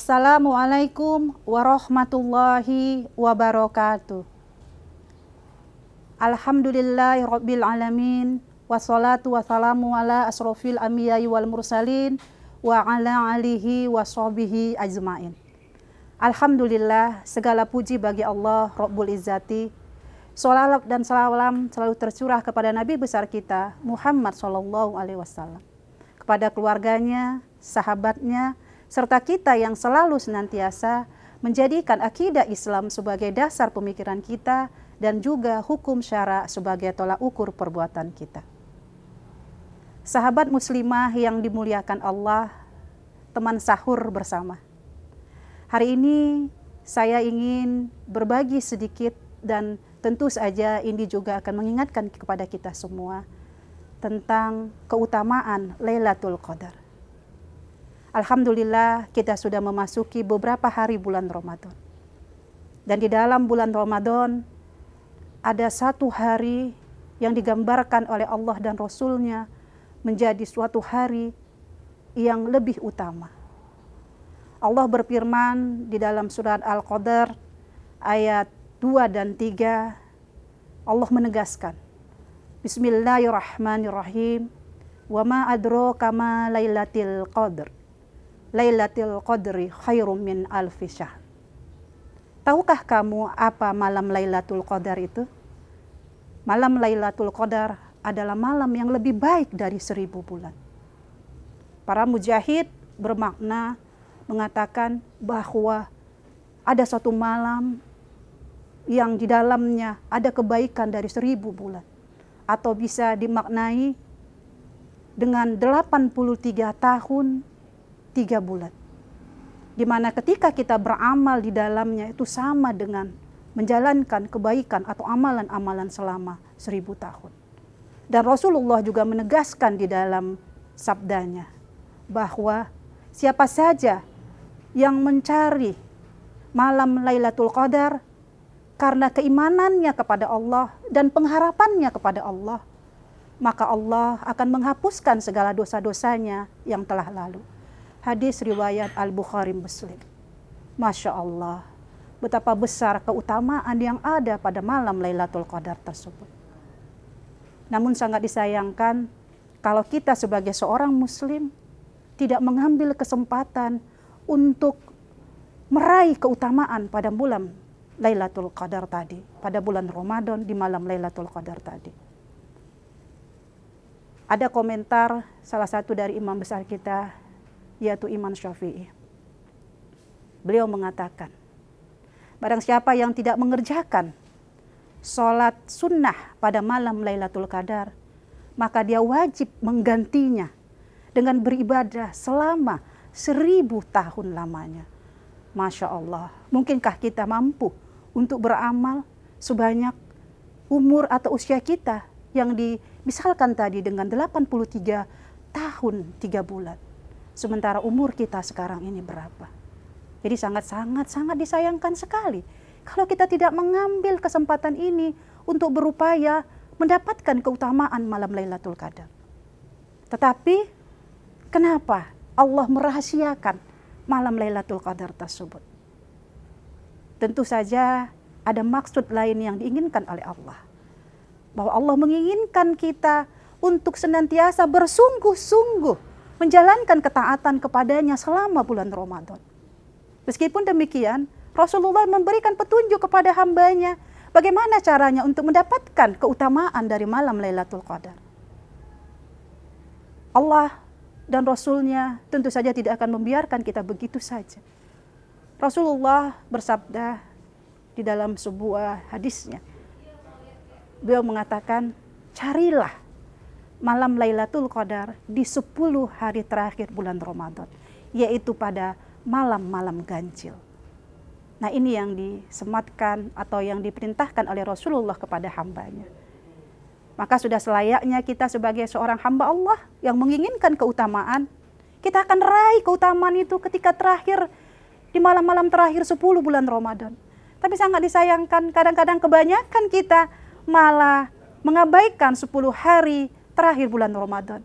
Assalamualaikum warahmatullahi wabarakatuh. Alhamdulillahirabbil alamin, wassalatu wassalamu ala asrofil anbiya'i wal mursalin wa ala alihi wa sahbihi ajmain. Alhamdulillah, segala puji bagi Allah Rabbul Izzati. Sholawat dan salam selalu tercurah kepada Nabi besar kita Muhammad SAW, kepada keluarganya, sahabatnya, serta kita yang selalu senantiasa menjadikan akidah Islam sebagai dasar pemikiran kita dan juga hukum syara sebagai tolak ukur perbuatan kita. Sahabat muslimah yang dimuliakan Allah, teman sahur bersama. Hari ini saya ingin berbagi sedikit dan tentu saja ini juga akan mengingatkan kepada kita semua tentang keutamaan Lailatul Qadar. Alhamdulillah kita sudah memasuki beberapa hari bulan Ramadan. Dan di dalam bulan Ramadan ada satu hari yang digambarkan oleh Allah dan Rasul-Nya menjadi suatu hari yang lebih utama. Allah berfirman di dalam surat Al-Qadar ayat 2 dan 3, Allah menegaskan, Bismillahirrahmanirrahim, wa ma adraka ma lailatul qadr. Lailatul Qadri khairum min alfi syahr. Tahukah kamu apa malam Lailatul Qadar itu? Malam Lailatul Qadar adalah malam yang lebih baik dari 1000 bulan. Para mujahid bermakna mengatakan bahwa ada satu malam yang di dalamnya ada kebaikan dari 1000 bulan. Atau bisa dimaknai dengan 83 tahun 3 bulan, di mana ketika kita beramal di dalamnya itu sama dengan menjalankan kebaikan atau amalan-amalan selama 1000 tahun. Dan Rasulullah juga menegaskan di dalam sabdanya bahwa siapa saja yang mencari malam Lailatul Qadar karena keimanannya kepada Allah dan pengharapannya kepada Allah, maka Allah akan menghapuskan segala dosa-dosanya yang telah lalu. Hadis riwayat Al-Bukhari Muslim. Masya Allah, betapa besar keutamaan yang ada pada malam Lailatul Qadar tersebut. Namun sangat disayangkan kalau kita sebagai seorang muslim tidak mengambil kesempatan untuk meraih keutamaan pada bulan Lailatul Qadar tadi, pada bulan Ramadan di malam Lailatul Qadar tadi. Ada komentar salah satu dari imam besar kita, yaitu Imam Syafi'i. Beliau mengatakan, barang siapa yang tidak mengerjakan sholat sunnah pada malam Lailatul Qadar, maka dia wajib menggantinya dengan beribadah selama 1000 tahun lamanya. Masya Allah, mungkinkah kita mampu untuk beramal sebanyak umur atau usia kita yang dimisalkan tadi dengan 83 tahun 3 bulan. Sementara umur kita sekarang ini berapa? Jadi sangat disayangkan sekali kalau kita tidak mengambil kesempatan ini untuk berupaya mendapatkan keutamaan malam Lailatul Qadar. Tetapi kenapa Allah merahasiakan malam Lailatul Qadar tersebut? Tentu saja ada maksud lain yang diinginkan oleh Allah. Bahwa Allah menginginkan kita untuk senantiasa bersungguh-sungguh menjalankan ketaatan kepadanya selama bulan Ramadan. Meskipun demikian, Rasulullah memberikan petunjuk kepada hambanya bagaimana caranya untuk mendapatkan keutamaan dari malam Lailatul Qadar. Allah dan Rasul-Nya tentu saja tidak akan membiarkan kita begitu saja. Rasulullah bersabda di dalam sebuah hadisnya, beliau mengatakan, carilah malam Lailatul Qadar di 10 hari terakhir bulan Ramadan, yaitu pada malam-malam ganjil. Nah, ini yang disematkan atau yang diperintahkan oleh Rasulullah kepada hambanya. Maka sudah selayaknya kita sebagai seorang hamba Allah yang menginginkan keutamaan, kita akan raih keutamaan itu ketika terakhir, di malam-malam terakhir 10 bulan Ramadan. Tapi sangat disayangkan, kadang-kadang kebanyakan kita malah mengabaikan 10 hari terakhir bulan Ramadan.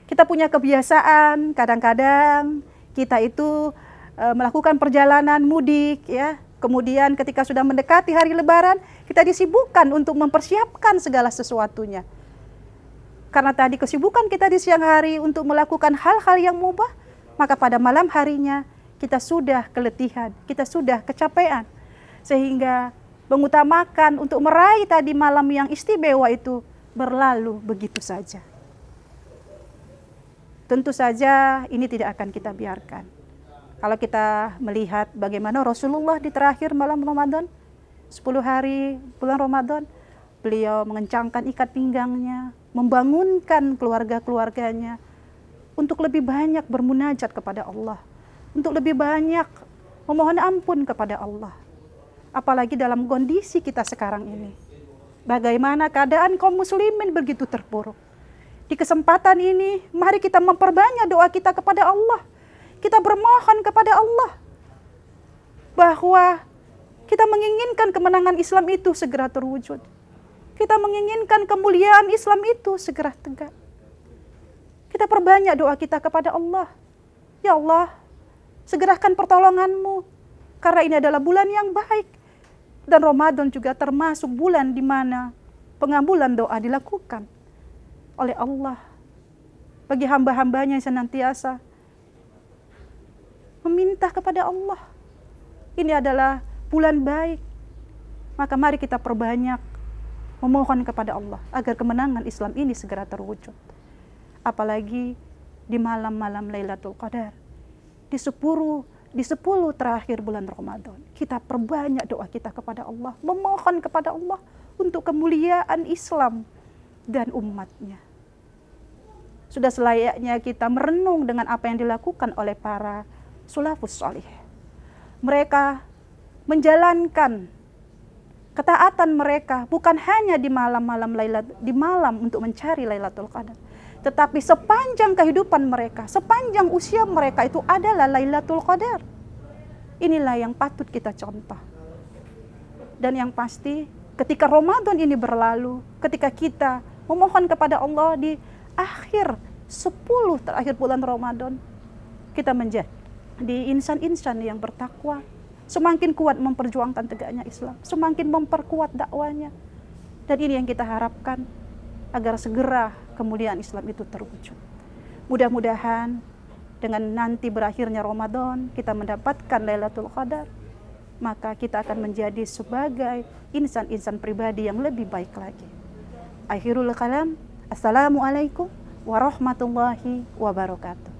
Kita punya kebiasaan, kadang-kadang kita itu melakukan perjalanan mudik ya. Kemudian ketika sudah mendekati hari Lebaran, kita disibukkan untuk mempersiapkan segala sesuatunya. Karena tadi kesibukan kita di siang hari untuk melakukan hal-hal yang mubah, maka pada malam harinya kita sudah keletihan, kita sudah kecapean. Sehingga mengutamakan untuk meraih tadi malam yang istimewa itu berlalu begitu saja. Tentu saja ini tidak akan kita biarkan. Kalau kita melihat bagaimana Rasulullah di terakhir malam Ramadan, 10 hari bulan Ramadan, beliau mengencangkan ikat pinggangnya, membangunkan keluarga-keluarganya untuk lebih banyak bermunajat kepada Allah, untuk lebih banyak memohon ampun kepada Allah. Apalagi dalam kondisi kita sekarang ini. Bagaimana keadaan kaum muslimin begitu terpuruk. Di kesempatan ini, mari kita memperbanyak doa kita kepada Allah. Kita bermohon kepada Allah bahwa kita menginginkan kemenangan Islam itu segera terwujud. Kita menginginkan kemuliaan Islam itu segera tegak. Kita perbanyak doa kita kepada Allah. Ya Allah, segerakan pertolongan-Mu, karena ini adalah bulan yang baik. Dan Ramadan juga termasuk bulan di mana pengabulan doa dilakukan oleh Allah bagi hamba-hambanya yang senantiasa meminta kepada Allah. Ini adalah bulan baik. Maka mari kita perbanyak memohon kepada Allah agar kemenangan Islam ini segera terwujud. Apalagi di malam-malam Lailatul Qadar, di 10 terakhir bulan Ramadan, kita perbanyak doa kita kepada Allah, memohon kepada Allah untuk kemuliaan Islam dan umatnya. Sudah selayaknya kita merenung dengan apa yang dilakukan oleh para Salafus Shalih. Mereka menjalankan ketaatan mereka bukan hanya di malam untuk mencari Lailatul Qadar, tetapi sepanjang kehidupan mereka, sepanjang usia mereka itu adalah Lailatul Qadar. Inilah yang patut kita contoh. Dan yang pasti ketika Ramadan ini berlalu, ketika kita memohon kepada Allah di akhir 10 terakhir bulan Ramadan, kita menjadi insan-insan yang bertakwa, semakin kuat memperjuangkan tegaknya Islam, semakin memperkuat dakwanya. Dan ini yang kita harapkan agar segera kemuliaan Islam itu terwujud. Mudah-mudahan dengan nanti berakhirnya Ramadan kita mendapatkan Lailatul Qadar, maka kita akan menjadi sebagai insan-insan pribadi yang lebih baik lagi. Akhirul kalam, assalamualaikum warahmatullahi wabarakatuh.